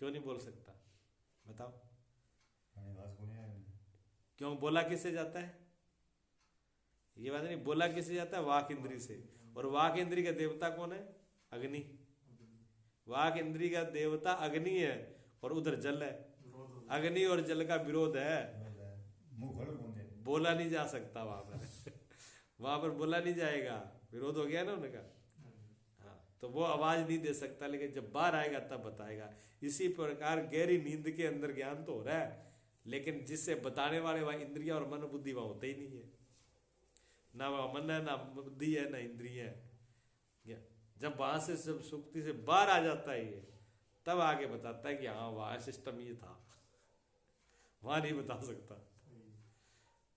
क्यों नहीं बोल सकता? बताओ। आवाज को नहीं आया। क्यों? बोला किससे जाता है? ये बात नहीं, बोला किससे जाता है? वाक इंद्री से। और वाक इंद्री का देवता कौन है? अग्नि। वाक इंद्री का देवता अग्नि है और उधर जल है। अग्नि और जल का विरोध है, मुंह खोलो बोलते। बोला नहीं जा सकता वहां पर। वहां पर बोला नहीं जाएगा, विरोध हो गया ना उनका। हाँ, तो वो आवाज नहीं दे सकता, लेकिन जब बाहर आएगा तब बताएगा। इसी प्रकार गहरी नींद के अंदर ज्ञान तो हो रहा है, लेकिन जिससे बताने वाले वहां इंद्रिया और मन बुद्धि वहां होते ही नहीं है। ना वहां मन है, ना बुद्धि है, ना इंद्रिय है। जब वहां से सब सुक्ति से बाहर आ जाता है ये, तब आगे बताता है कि हाँ वहां सिस्टम ये था, वहां नहीं बता सकता।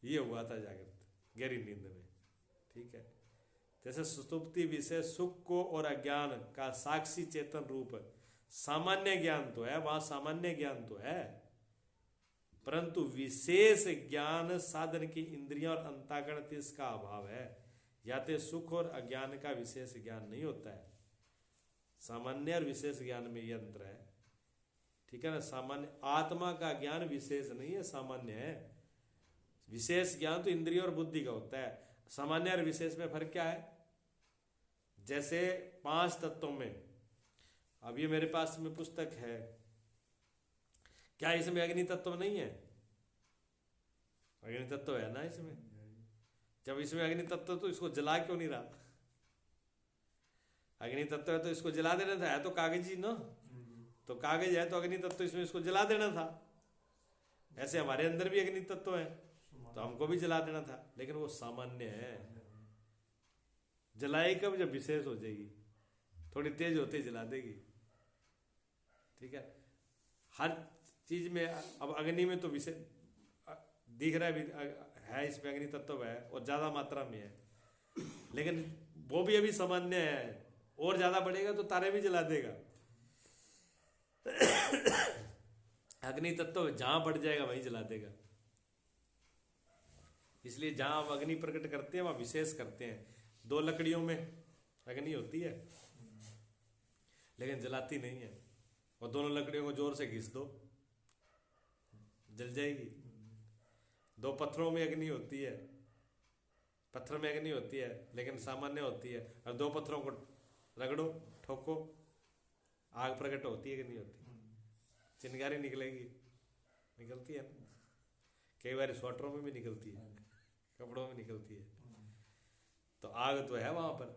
ये हुआ था जागृत गहरी नींद में। ठीक है। जैसे सुषुप्ति विषय सुख को और अज्ञान का साक्षी चेतन रूप सामान्य ज्ञान तो है, वहां सामान्य ज्ञान तो है, परंतु विशेष ज्ञान साधन की इंद्रियां और अंतःकरण इसका अभाव है। या तो सुख और अज्ञान का विशेष ज्ञान नहीं होता है, सामान्य और विशेष ज्ञान में ये अंतर है। ठीक है ना? सामान्य आत्मा का ज्ञान विशेष नहीं है, सामान्य है। विशेष ज्ञान तो इंद्रियों और बुद्धि का होता है। सामान्य और विशेष में फर्क क्या है? जैसे 5 तत्वों में, अब ये मेरे पास में पुस्तक है, क्या इसमें अग्नि तत्व नहीं है? अग्नि तत्व है ना इसमें। जब इसमें अग्नि तत्व तो इसको जला क्यों नहीं रहा? अग्नि तत्व है तो इसको जला देना था, है तो कागज ही ना, तो कागज है तो अग्नि तत्व, इसमें इसको जला देना था। ऐसे हमारे अंदर भी अग्नि तत्व है तो हमको भी जला देना था, लेकिन वो सामान्य है। जलाए कब? जब विशेष हो जाएगी, थोड़ी तेज होते ही जला देगी। ठीक है। हर चीज में, अब अग्नि में तो विशेष दिख रहा है, इसमें अग्नि तत्व है और ज्यादा मात्रा में है, लेकिन वो भी अभी सामान्य है। और ज्यादा बढ़ेगा तो तारे भी जला देगा। अग्नि तत्व जहां बढ़ जाएगा वहीं जला देगा। इसलिए जहां हम अग्नि प्रकट करते हैं वहां विशेष करते हैं। 2 लकड़ियों में अग्नि होती है लेकिन जलाती नहीं है, और दोनों लकड़ियों को जोर से घिस दो, जल जाएगी। 2 पत्थरों में अग्नि होती है, पत्थर में अग्नि होती है लेकिन सामान्य होती है, और 2 पत्थरों को रगड़ो, ठोको, आग प्रकट होती है कि नहीं होती? चिंगारी निकलेगी, निकलती है ना। कई बार स्वेटरों में भी निकलती है, कपड़ों में निकलती है। तो आग तो है वहां पर,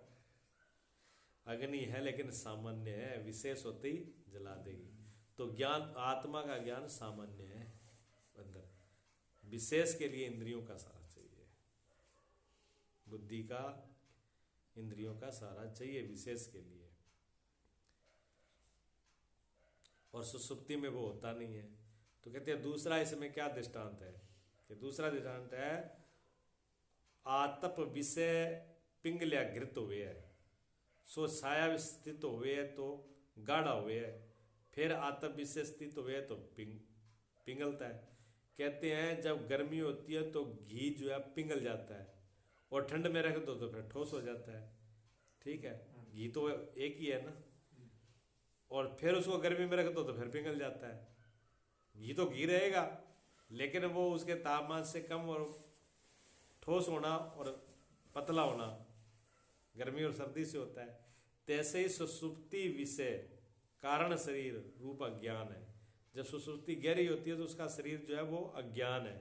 अग्नि है लेकिन सामान्य है, विशेष होते ही जला देगी। तो ज्ञान, आत्मा का ज्ञान सामान्य है अंदर, विशेष के लिए इंद्रियों का सहारा चाहिए, बुद्धि का, इंद्रियों का सहारा चाहिए विशेष के लिए। और सुसुप्ति में वो होता नहीं है। तो कहते हैं दूसरा इसमें क्या दृष्टांत है? कि दूसरा दृष्टांत है, आतप विषय पिंगलिया घृत हुए है, सो छाया स्थित हुए है तो गाढ़ा हुए है, फिर आतप विषय स्थित हुए तो पिंगलता है। कहते हैं जब गर्मी होती है तो घी जो है पिंगल जाता है, और ठंड में रख दो तो फिर ठोस हो जाता है। ठीक है, घी तो एक ही है ना, और फिर उसको गर्मी में रख दो तो फिर पिघल जाता है। घी तो घी रहेगा, लेकिन वो उसके तापमान से कम और ठोस होना और पतला होना गर्मी और सर्दी से होता है। तैसे ही सुसुप्ति विषय कारण शरीर रूप अज्ञान है। जब सुसुप्ति गहरी होती है तो उसका शरीर जो है वो अज्ञान है।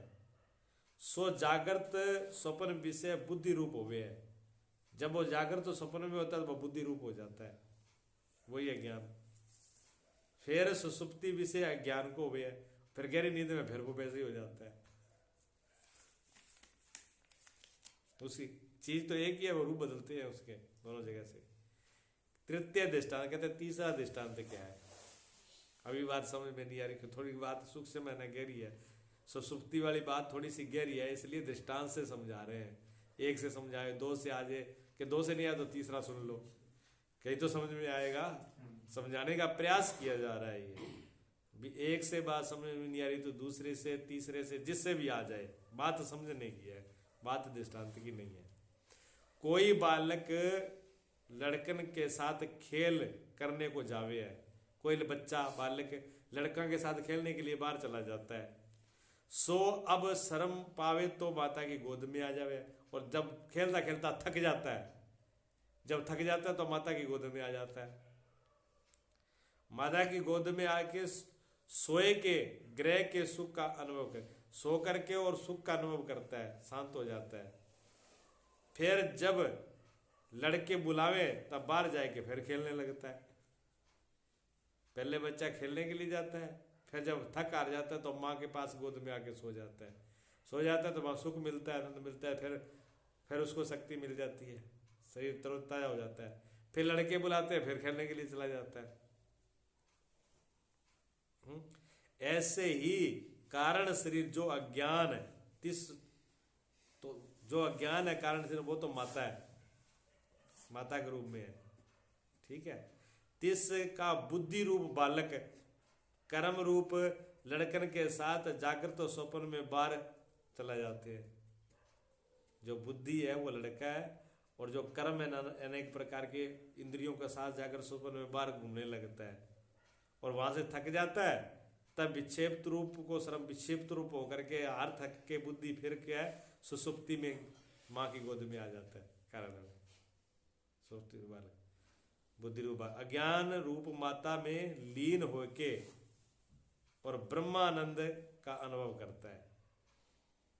सो जागृत स्वप्न विषय बुद्धि रूप हुए है। जब वो जागृत स्वप्न में होता है तो वो बुद्धि रूप हो जाता है, वही अज्ञान। फिर सुसुप्ति विषय अज्ञान को हुए, फिर गहरी नींद में फिर वो वैसे ही हो जाता है। उसकी चीज तो एक ही है, वो रूप बदलते हैं उसके दोनों जगह से। तृतीय दृष्टांत कहते हैं, तीसरा दृष्टांत क्या है? अभी बात समझ में नहीं आ रही, थोड़ी बात सूक्ष्म है ना, गहरी है। सुसुप्ति वाली बात थोड़ी सी गहरी है, इसलिए दृष्टांत से समझा रहे हैं। 1 से समझाए, 2 से आ जाए, कि 2 से नहीं आया तो तीसरा सुन लो, कहीं तो समझ में आएगा। समझाने का प्रयास किया जा रहा है। ये 1 से बात समझ में नहीं आ रही तो दूसरे से, तीसरे से, जिससे भी आ जाए, बात समझने की है, बात दृष्टांत की नहीं है। कोई बालक लड़कन के साथ खेल करने को जावे है, कोई बच्चा बालक लड़का के साथ खेलने के लिए बाहर चला जाता है, सो अब शर्म पावे तो माता की गोद में आ जावे, और जब खेलता खेलता थक जाता है, जब थक जाता है तो माता की गोद में आ जाता है। माता की गोद में आके सोए के ग्रह के सुख का अनुभव कर, सो करके और सुख का अनुभव करता है, शांत हो जाता है। फिर जब लड़के बुलावे तब बाहर जाके फिर खेलने लगता है। पहले बच्चा खेलने के लिए जाता है, फिर जब थक हार जाता है तो माँ के पास गोद में आके सो जाता है, सो जाता है तो वहाँ सुख मिलता है, आनंद मिलता है, फिर उसको शक्ति मिल जाती है, शरीर तरोताजा हो जाता है। फिर लड़के बुलाते हैं, फिर खेलने के लिए चला जाता है। ऐसे ही कारण शरीर जो अज्ञान है, तो जो अज्ञान है कारण शरीर वो तो माता है, माता के रूप में है, ठीक है। तिस का बुद्धि रूप बालक कर्म रूप लड़कन के साथ जागृत और स्वप्न में बाहर चला जाते हैं। जो बुद्धि है वो लड़का है, और जो कर्म है अनेक प्रकार के इंद्रियों के साथ जाकर स्वप्न में बाहर घूमने लगता है, और वहां से थक जाता है, तब विक्षेप्त रूप को श्रम विक्षेप्त रूप होकर के हार थक के बुद्धि फिर क्या है सुसुप्ति में माँ की गोद में आ जाता है। कारण सुसुप्ति बालक बुद्धि रूप अज्ञान रूप माता में लीन होके और ब्रह्मानंद का अनुभव करता है,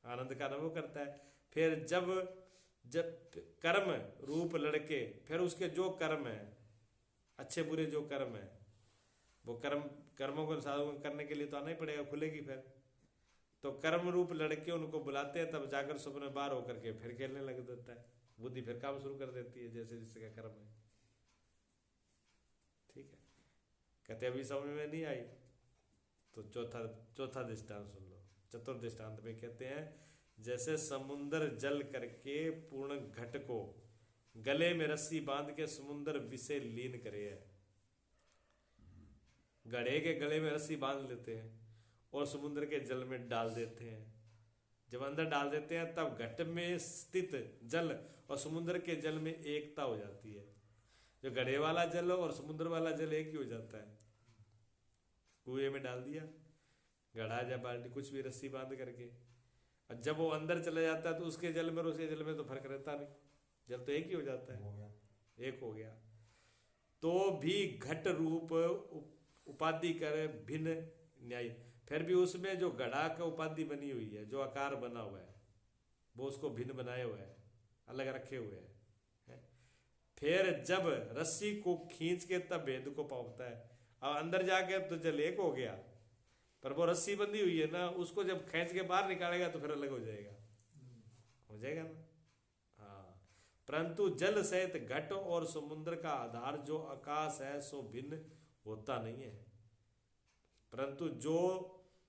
आनंद का अनुभव करता है। फिर जब कर्म रूप लड़के, फिर उसके जो कर्म है अच्छे बुरे जो कर्म है, वो कर्मों को साधन करने के लिए तो आना ही पड़ेगा, खुलेगी फिर। तो कर्म रूप लड़के उनको बुलाते हैं, तब जाकर स्वप्न में बाहर होकर के फिर खेलने लग देता है, बुद्धि फिर काम शुरू कर देती है जैसे जिसका कर्म है, ठीक है। कहते अभी समझ में नहीं आई तो चौथा दृष्टांत सुन लो। चतुर्थ दृष्टांत में कहते हैं, जैसे समुद्र जल करके पूर्ण घट को गले में रस्सी बांध के समुद्र विषय लीन करे है। घड़े के गले में रस्सी बांध लेते हैं और समुद्र के जल में डाल देते हैं। जब अंदर डाल देते हैं तब घट में स्थित जल और समुद्र के जल में एकता हो जाती है। जो घड़े वाला जल और समुद्र वाला जल एक ही हो जाता है। कुएं में डाल दिया घड़ा या बाल्टी कुछ भी रस्सी बांध करके, और जब वो अंदर चला जाता है तो उसके जल में और उसके जल में तो फर्क रहता नहीं, जल तो एक ही हो जाता है, एक हो गया। तो भी घट रूप उपाधि करे भिन्न न्याय, फिर भी उसमें जो घड़ा का उपाधि बनी हुई है, जो आकार बना हुआ है, वो उसको भिन्न बनाए हुए है, अलग रखे हुए है। फिर जब रस्सी को खींच के तब भेद को पाता है, अब अंदर जाके तो जल एक हो गया, पर वो रस्सी बंधी हुई है ना, उसको जब खींच के बाहर निकालेगा तो फिर अलग हो जाएगा ना। हाँ, परंतु जल सहित घट और समुद्र का आधार जो आकाश है सो भिन्न होता नहीं है, परंतु जो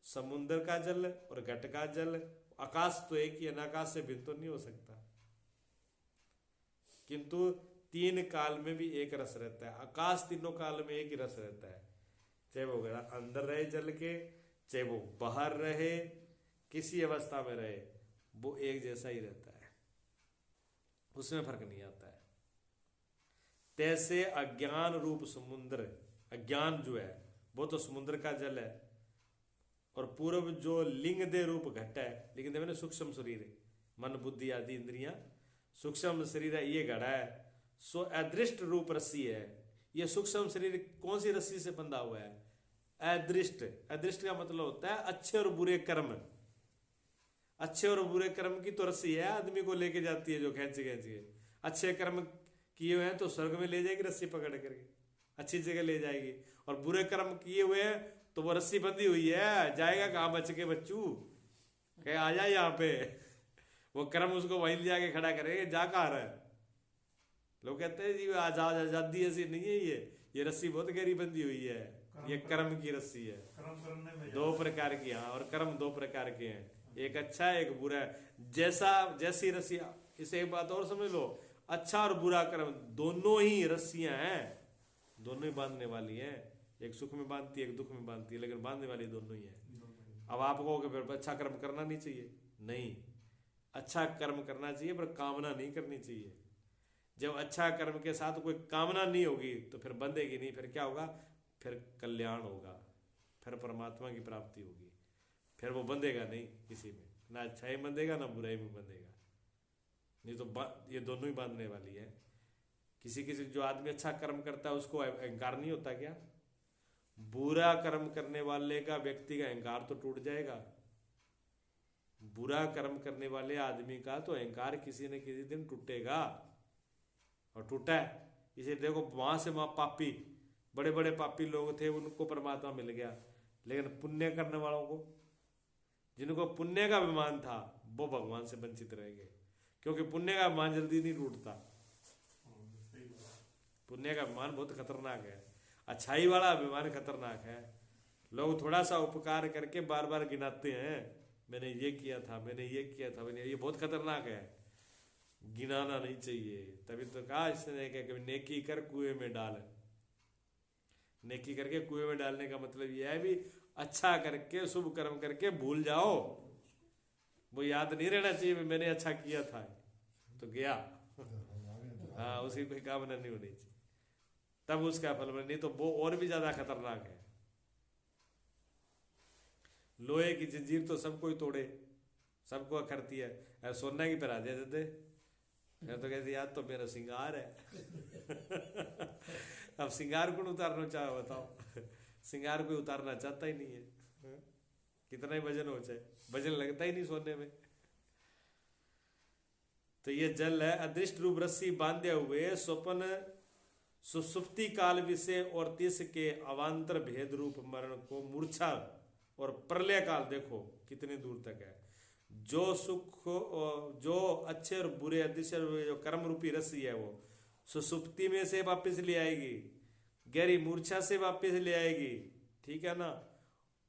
समुद्र का जल और घट का जल, आकाश तो एक ही है ना, आकाश से भिन्न तो नहीं हो सकता, किंतु तीन काल में भी एक रस रहता है। आकाश तीनों काल में एक ही रस रहता है, चाहे वो अंदर रहे जल के, चाहे वो बाहर रहे, किसी अवस्था में रहे, वो एक जैसा ही रहता है, उसमें फर्क नहीं आता है। तैसे अज्ञान रूप समुद्र, अज्ञान जो है वो तो समुद्र का जल है, और पूर्व जो लिंग दे रूप घट है, लिंग दे मैंने सूक्ष्म शरीर, मन बुद्धि आदि इंद्रियां, सूक्ष्म शरीर है, ये घड़ा है, सो अदृष्ट रूप रस्सी है। ये सूक्ष्म शरीर कौन सी रस्सी से बंधा हुआ है? अदृष्ट। अदृष्ट का मतलब होता है अच्छे और बुरे कर्म, अच्छे और बुरे कर्म की तो रस्सी है, आदमी को लेके जाती है जो खींच के। अच्छे कर्म किए हुए हैं तो स्वर्ग में ले जाएगी रस्सी पकड़ करके, अच्छी जगह ले जाएगी, और बुरे कर्म किए हुए हैं तो वो रस्सी बंधी हुई है, जाएगा कहाँ बच के बच्चू, कहे आ जाए यहाँ पे, वो कर्म उसको वहीं ले जाके खड़ा करेंगे, जा कहाँ रहा है। लोग कहते हैं जी आजादी ऐसी नहीं है, ये रस्सी बहुत गहरी बंधी हुई है, ये कर्म की रस्सी है। दो प्रकार की, हाँ, और कर्म दो प्रकार के हैं, एक अच्छा है एक बुरा है। जैसी रस्सी, इसे एक बात और समझ लो, अच्छा और बुरा कर्म दोनों ही रस्सियां हैं, दोनों ही बांधने वाली हैं, एक सुख में बांधती है एक दुख में बांधती है, लेकिन बांधने वाली दोनों ही है। अब आप कहोगे फिर अच्छा कर्म करना नहीं चाहिए, नहीं, अच्छा कर्म करना चाहिए पर कामना नहीं करनी चाहिए। जब अच्छा कर्म के साथ कोई कामना नहीं होगी तो फिर बंधेगी नहीं, फिर क्या होगा, फिर कल्याण होगा, फिर परमात्मा की प्राप्ति होगी, फिर वो बंधेगा नहीं किसी में, ना अच्छाई में बंधेगा ना बुराई में बंधेगा। नहीं तो ये दोनों ही बांधने वाली है। किसी किसी जो आदमी अच्छा कर्म करता है उसको अहंकार नहीं होता क्या? बुरा कर्म करने वाले का व्यक्ति का अहंकार तो टूट जाएगा। बुरा कर्म करने वाले आदमी का तो अहंकार किसी न किसी दिन टूटेगा, और टूटा है। इसे देखो, वहां से वहां पापी, बड़े बड़े पापी लोग थे, उनको परमात्मा मिल गया, लेकिन पुण्य करने वालों को, जिनको पुण्य का अभिमान था, वो भगवान से वंचित रह गए, क्योंकि पुण्य का अभिमान जल्दी नहीं टूटता। पुण्य का अभिमान बहुत खतरनाक है, अच्छाई वाला अभिमान खतरनाक है। लोग थोड़ा सा उपकार करके बार बार गिनाते हैं, मैंने ये किया था, मैंने ये किया था, मैंने ये, बहुत खतरनाक है, गिनाना नहीं चाहिए। तभी तो कहा इसने कि कभी नेकी कर कुएं में डाल। नेकी करके कुएं में डालने का मतलब यह है भी अच्छा करके, शुभ कर्म करके भूल जाओ, वो याद नहीं रहना चाहिए मैंने अच्छा किया था, तो गया। हाँ, उसकी कोई कामना नहीं होनी चाहिए, तब उसका फल मिले। नहीं तो वो और भी ज्यादा खतरनाक है। लोहे की जंजीर तो सबको ही तोड़े, सबको अखरती है, अरे सोना की पहरा दे देते, मैं तो कहती यार तो मेरा श्रृंगार है। अब श्रृंगार कौन उतारना चाहे बताओ? श्रृंगार कोई उतारना चाहता ही नहीं है, कितना ही वजन हो जाए, वजन लगता ही नहीं सोने में। तो ये जल है, अदृष्ट रूप रस्सी बांधे हुए स्वप्न सुसुप्ति काल विषय और तिस के अवांतर भेद रूप मरण को मूर्छा और प्रलय काल, देखो कितनी दूर तक है। जो सुख, जो अच्छे और बुरे अदृश्य जो कर्म रूपी रस्सी है, वो सुसुप्ति में से वापस ले आएगी, गहरी मूर्छा से वापस ले आएगी, ठीक है ना।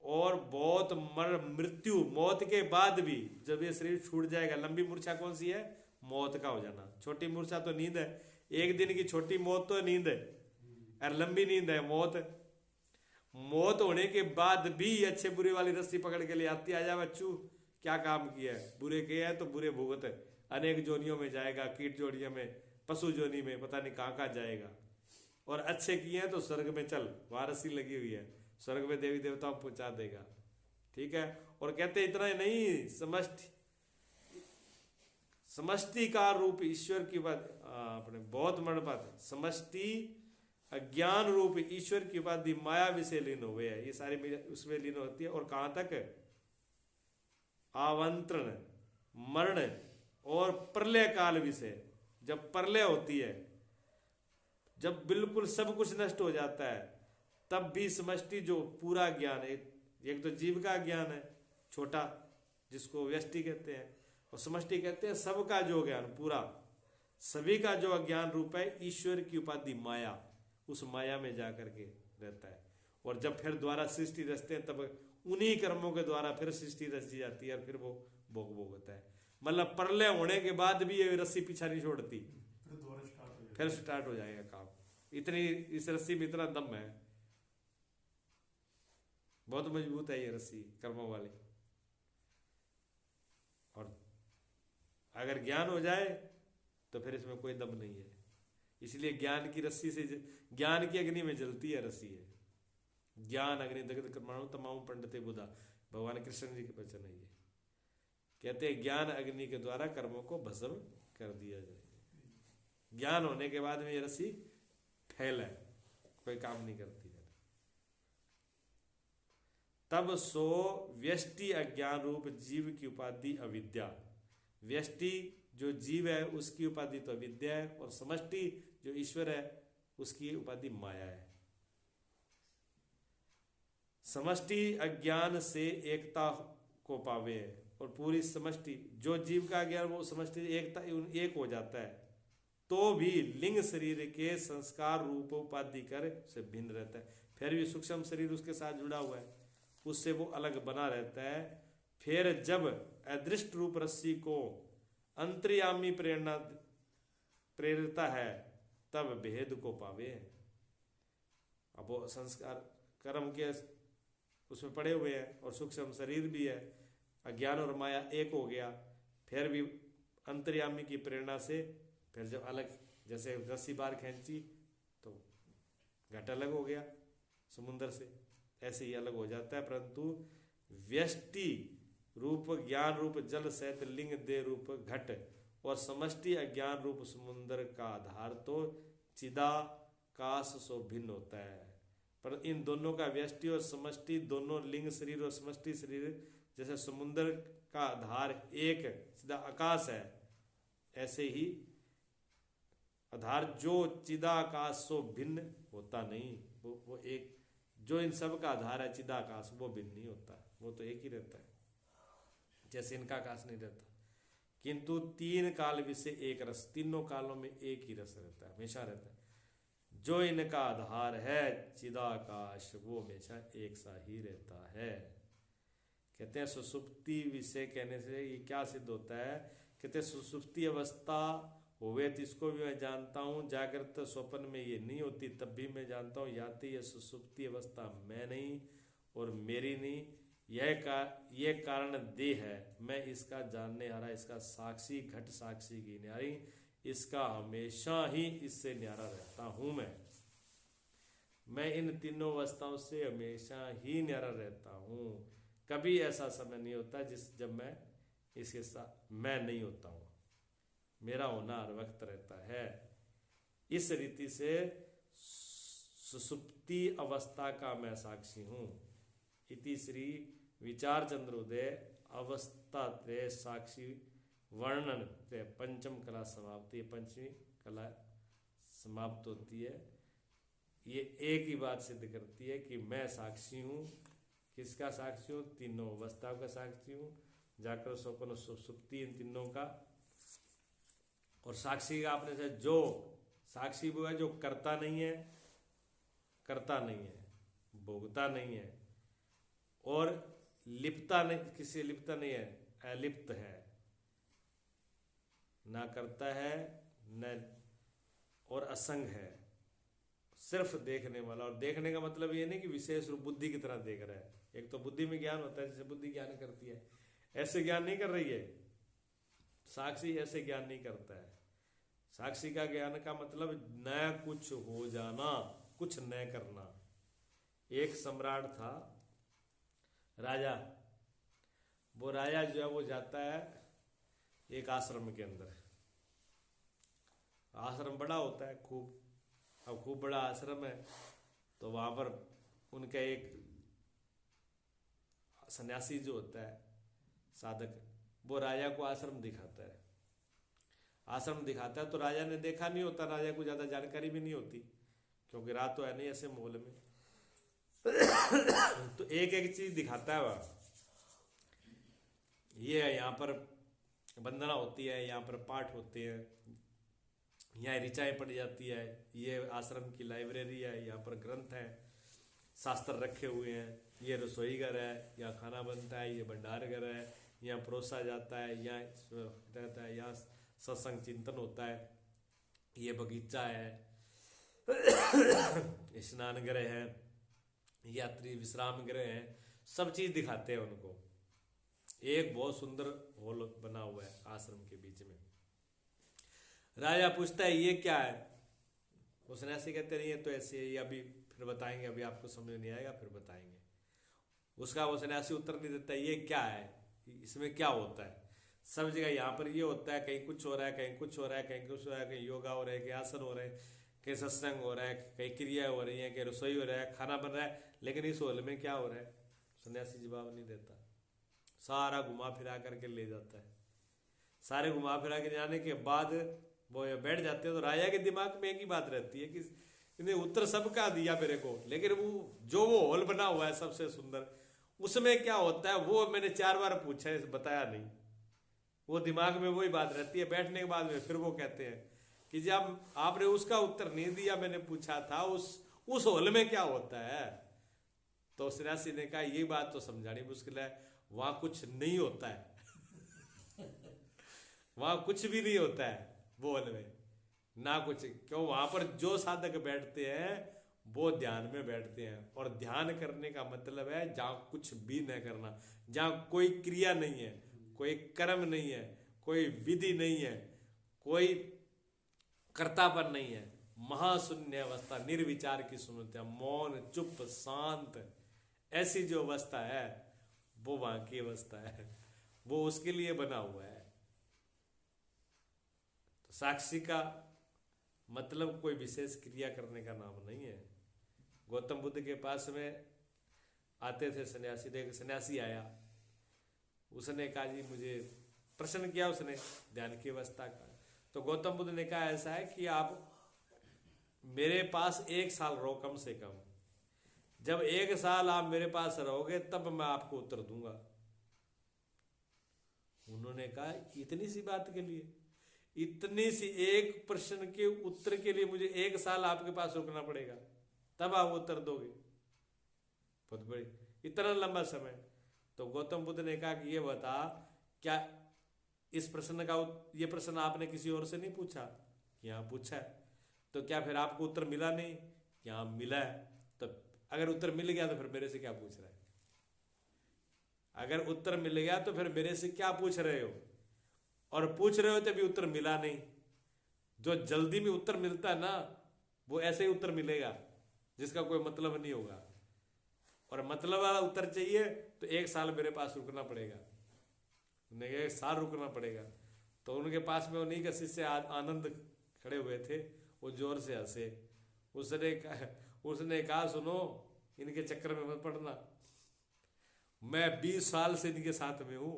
और बहुत मृत्यु, मौत के बाद भी जब ये शरीर छूट जाएगा, लंबी मूर्छा कौन सी है? मौत का हो जाना। छोटी मूर्छा तो नींद है, एक दिन की छोटी मौत तो नींद है, और लंबी नींद है मौत। मौत होने के बाद भी अच्छे बुरे वाली रस्सी पकड़ के ले आती, आजा बच्चू क्या काम किया है, बुरे किए हैं तो बुरे भुगत है, अनेक जोनियों में जाएगा, कीट जोनियों में, पशु जोनी में, पता नहीं कहाँ कहाँ जाएगा। और अच्छे किए हैं तो स्वर्ग में चल, वहां रस्सी लगी हुई है, स्वर्ग में देवी देवताओं पहुंचा देगा, ठीक है। और कहते इतना ही नहीं, समष्टि का रूप ईश्वर की बात अपने बहुत मन बात, समष्टि अज्ञान रूप ईश्वर की उपाधि माया विषय लीन हुए है, ये सारी उसमें लीन होती है। और कहां तक? आवंत्रण, मरण और प्रलय काल विषय। जब प्रलय होती है, जब बिल्कुल सब कुछ नष्ट हो जाता है, तब भी समष्टि जो पूरा ज्ञान है, एक तो जीव का ज्ञान है छोटा, जिसको व्यष्टि कहते हैं, और समष्टि कहते हैं सबका जो ज्ञान, पूरा सभी का जो अज्ञान रूप है ईश्वर की उपाधि माया, उस माया में जाकर के रहता है। और जब फिर द्वारा सृष्टि रचते हैं, तब उन्हीं कर्मों के द्वारा फिर सृष्टि रची जाती है, और फिर वो भोग भोग होता है। मतलब प्रलय होने के बाद भी ये रस्सी पीछा नहीं छोड़ती, फिर स्टार्ट हो जाएगा काम। इतनी इस रस्सी में इतना दम है, बहुत मजबूत है ये रस्सी कर्मों वाली। और अगर ज्ञान हो जाए तो फिर इसमें कोई दम नहीं है। इसलिए ज्ञान की रस्सी से, ज्ञान की अग्नि में जलती है रस्सी है। ज्ञान अग्नि दग्ध कर्माणु तमाम पंडिते बुधा, भगवान कृष्ण जी के वचन है ये। कहते हैं ज्ञान अग्नि के द्वारा कर्मों को भस्म कर दिया जाए। ज्ञान होने के बाद में ये रस्सी फैल है, कोई काम नहीं करती है। तब सो व्यष्टि अज्ञान रूप जीव की उपाधि अविद्या। व्यष्टि जो जीव है उसकी उपाधि तो अविद्या है, और समष्टि जो ईश्वर है उसकी उपाधि माया है। समष्टि अज्ञान से एकता को पावे है, और पूरी समष्टि जो जीव का ज्ञान, वो समष्टि एकता एक हो जाता है, तो भी लिंग शरीर के संस्कार रूप उपाधि कर से भिन्न रहता है। फिर भी सूक्ष्म शरीर उसके साथ जुड़ा हुआ है, उससे वो अलग बना रहता है। फिर जब अदृष्ट रूप रस्सी को अंतर्यामी प्रेरणा प्रेरिता है, तब भेद को पावे। अब वो संस्कार कर्म के उसमें पड़े हुए हैं, और सूक्ष्म शरीर भी है, अज्ञान और माया एक हो गया। फिर भी अंतर्यामी की प्रेरणा से फिर जब अलग, जैसे रस्सी बार खींची तो घट अलग हो गया, समुद्र से, ऐसे ही अलग हो जाता है। परंतु व्यष्टि रूप ज्ञान रूप जल सहित लिंग दे रूप घट और समष्टि अज्ञान रूप समुद्र का आधार तो चिदाकाश सो भिन्न होता है। पर इन दोनों का व्यष्टि और समष्टि दोनों लिंग शरीर और समष्टि शरीर जैसे समुद्र का आधार एक सीधा आकाश है, ऐसे ही आधार जो चिदाकाश सो भिन्न होता नहीं, वो एक जो इन सब का आधार है चिदाकाश, वो भिन्न नहीं होता, वो तो एक ही रहता है, जैसे इनका आकाश नहीं रहता। किंतु तीन काल विषय एक रस, तीनों कालों में एक ही रस रहता है, हमेशा रहता है। जो इनका आधार है चिदाकाश वो हमेशा एक सा ही रहता है। कहते हैं सुसुप्ति विषय कहने से ये क्या सिद्ध होता है, कहते हैं सुसुप्ति अवस्था होवे तो इसको भी मैं जानता हूँ, जागृत स्वप्न में ये नहीं होती तब भी मैं जानता हूँ, या तो ये सुसुप्ति अवस्था मैं नहीं और मेरी नहीं, ये कारण देह है, मैं इसका जानने हारा, इसका साक्षी घट साक्षी की न्यारी, इसका हमेशा ही इससे न्यारा रहता हूं। मैं इन तीनों अवस्थाओं से हमेशा ही न्यारा रहता हूं। कभी ऐसा समय नहीं होता जब मैं इसके साथ मैं नहीं होता हूं, मेरा होना हर वक्त रहता है। इस रीति से सुसुप्ति अवस्था का मैं साक्षी हूं। इति श्री विचार चंद्रोदय अवस्था त्रय साक्षी वर्णन पंचम कला समाप्ति, पंचमी कला समाप्त होती है। ये एक ही बात सिद्ध करती है कि मैं साक्षी हूँ। किसका साक्षी हूँ? तीनों अवस्थाओं का साक्षी हूँ, जाकर स्वप्न सुप्ति इन तीनों का। और साक्षी का आपने से जो साक्षी वो है जो करता नहीं है, भोगता नहीं है और लिप्ता नहीं, किसी लिप्ता नहीं है, अलिप्त है, ना करता है न और असंग है, सिर्फ देखने वाला। और देखने का मतलब ये नहीं कि विशेष रूप बुद्धि की तरह देख रहा है। एक तो बुद्धि में ज्ञान होता है, जैसे बुद्धि ज्ञान करती है, ऐसे ज्ञान नहीं कर रही है साक्षी, ऐसे ज्ञान नहीं करता है। साक्षी का ज्ञान का मतलब न कुछ हो जाना, कुछ न करना। एक सम्राट था राजा, वो राजा जो है वो जाता है एक आश्रम के अंदर। आश्रम बड़ा होता है खूब, अब खूब बड़ा आश्रम है तो वहां पर उनका एक सन्यासी जो होता है साधक, वो राजा को आश्रम दिखाता है। आश्रम दिखाता है तो राजा ने देखा नहीं होता, राजा को ज्यादा जानकारी भी नहीं होती क्योंकि रात तो है नहीं ऐसे माहौल में। तो एक एक चीज दिखाता है वह, ये है यहाँ पर वंदना होती है, यहाँ पर पाठ होते हैं, यहाँ ऋचाएं पढ़ी जाती है, ये आश्रम की लाइब्रेरी है, यहाँ पर ग्रंथ हैं, शास्त्र रखे हुए हैं, ये रसोई घर है, यहाँ खाना बनता है, ये भंडार घर है, यहाँ परोसा जाता है, यहाँ रहता है, यहाँ सत्संग चिंतन होता है, ये बगीचा है, स्नान गृह है, यात्री विश्राम गृह है, सब चीज दिखाते हैं उनको। एक बहुत सुंदर हॉल बना हुआ है आश्रम के बीच में। राजा पूछता है ये क्या है? वो सन्यासी कहते नहीं है तो ऐसे ही, अभी फिर बताएंगे, अभी आपको समझ नहीं आएगा फिर बताएंगे। उसका वो सन्यासी उत्तर नहीं देता ये क्या है, इसमें क्या होता है। सब जगह यहाँ पर ये होता है, कहीं कुछ हो रहा है, कहीं कुछ हो रहा है, कहीं कुछ हो रहा है, कहीं योगा हो रहा है, कहीं आसन हो रहे हैं, कहीं सत्संग हो रहा है, कहीं क्रिया हो रही है, कहीं रसोई हो रहा है, खाना बन रहा है, लेकिन इस हॉल में क्या हो रहा है? सन्यासी जवाब नहीं देता, सारा घुमा फिरा करके ले जाता है। सारे घुमा फिरा के जाने के बाद वो बैठ जाते हैं तो राजा के दिमाग में एक ही बात रहती है कि इन्हें उत्तर सबका दिया मेरे को, लेकिन वो हॉल बना हुआ है सबसे सुंदर, उसमें क्या होता है वो मैंने 4 बार पूछा है, बताया नहीं। वो दिमाग में वही बात रहती है। बैठने के बाद में फिर वो कहते हैं कि जब आपने उसका उत्तर नहीं दिया, मैंने पूछा था उस हॉल में क्या होता है। तो सन्यासी ने कहा ये बात तो समझानी मुश्किल है, वहां कुछ नहीं होता है। वहां कुछ भी नहीं होता है वो हॉल में, ना कुछ। क्यों? वहां पर जो साधक बैठते हैं वो ध्यान में बैठते हैं, और ध्यान करने का मतलब है जहां कुछ भी न करना, जहां कोई क्रिया नहीं है, कोई कर्म नहीं है, कोई विधि नहीं है, कोई कर्तापन नहीं है, महाशून्य अवस्था, निर्विचार की शून्यता, मौन, चुप, शांत, ऐसी जो अवस्था है वो वहां की अवस्था है, वो उसके लिए बना हुआ है। तो साक्षी का मतलब कोई विशेष क्रिया करने का नाम नहीं है। गौतम बुद्ध के पास में आते थे सन्यासी, देख सन्यासी आया, उसने कहा जी मुझे प्रश्न किया उसने ध्यान की अवस्था का। तो गौतम बुद्ध ने कहा ऐसा है कि आप मेरे पास 1 साल रहो कम से कम, जब 1 साल आप मेरे पास रहोगे तब मैं आपको उत्तर दूंगा। उन्होंने कहा इतनी सी बात के लिए, इतनी सी एक प्रश्न के उत्तर के लिए मुझे 1 साल आपके पास रुकना पड़ेगा, तब आप उत्तर दोगे? बहुत बड़ी, इतना लंबा समय। तो गौतम बुद्ध ने कहा कि ये बता, क्या इस प्रश्न का ये प्रश्न आपने किसी और से नहीं पूछा? कि हाँ पूछा है। तो क्या फिर आपको उत्तर मिला नहीं? कि हाँ मिला है। तो अगर उत्तर मिल गया तो फिर मेरे से क्या पूछ रहा है? अगर उत्तर मिल गया तो फिर मेरे से क्या पूछ रहे हो? और पूछ रहे हो तभी उत्तर मिला नहीं। जो जल्दी में उत्तर मिलता है ना, वो ऐसे ही उत्तर मिलेगा जिसका कोई मतलब नहीं होगा। और मतलब वाला उत्तर चाहिए तो 1 साल मेरे पास रुकना पड़ेगा, उन्हें 1 साल रुकना पड़ेगा। तो उनके पास में उन्हीं का शिष्य आनंद खड़े हुए थे, वो जोर से हंसे। उसने कहा सुनो, इनके चक्कर में मत पड़ना, मैं 20 साल से इनके साथ में हूं,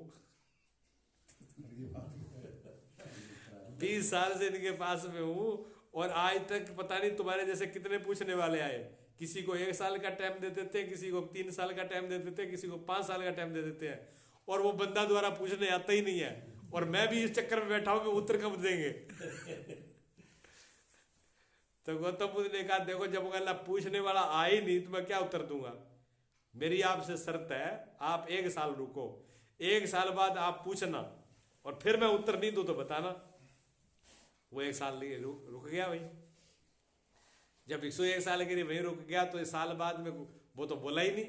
20 साल से इनके पास में हूं, और आज तक पता नहीं तुम्हारे जैसे कितने पूछने वाले आए। किसी को 1 साल का टाइम दे देते हैं, किसी को 3 साल का टाइम दे देते हैं, किसी को 5 साल का टाइम दे देते हैं, और वो बंदा द्वारा पूछने आता ही नहीं है। और मैं भी इस चक्कर में बैठा हूं कि उत्तर कब देंगे। तो गौतम बुद्ध ने कहा देखो, जब अल्लाह पूछने वाला आ ही नहीं तो मैं क्या उत्तर दूंगा? मेरी आपसे शर्त है, आप 1 साल रुको, 1 साल बाद आप पूछना, और फिर मैं उत्तर नहीं दूं तो बताना। वो 1 साल रुक गया भाई। जब 101 साल के लिए वहीं रुक गया तो 1 साल बाद में वो तो बोला ही नहीं।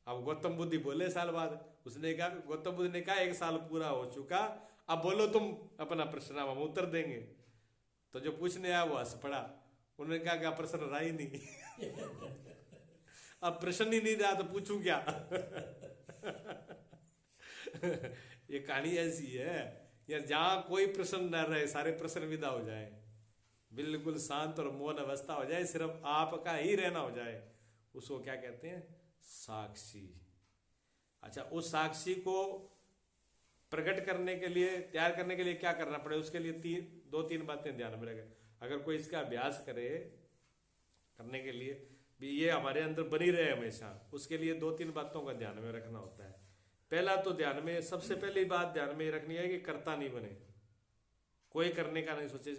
अब गौतम बुद्ध बोले साल बाद, उसने कहा, गौतम बुद्ध ने कहा 1 साल पूरा हो चुका, अब बोलो तुम अपना प्रश्न, अब हम उत्तर देंगे। तो जो पूछने आया वो हंस पड़ा। उन्होंने कहा क्या प्रश्न रहा ही नहीं। अब प्रश्न ही नहीं रहा तो पूछूं क्या? ये कहानी ऐसी है या जहां कोई प्रश्न न रहे, सारे प्रश्न विदा हो जाए, बिल्कुल शांत और मौन अवस्था हो जाए, सिर्फ आपका ही रहना हो जाए, उसको क्या कहते हैं? साक्षी। अच्छा, उस साक्षी को प्रकट करने के लिए, तैयार करने के लिए क्या करना पड़े? उसके लिए 2-3 बातें ध्यान में रखें। अगर कोई इसका अभ्यास करे करने के लिए भी ये हमारे अंदर बनी रहे हमेशा, उसके लिए 2-3 बातों का ध्यान में रखना होता है। पहला तो ध्यान में, सबसे पहली बात ध्यान में रखनी है कि कर्ता नहीं बने, कोई करने का नहीं सोचे।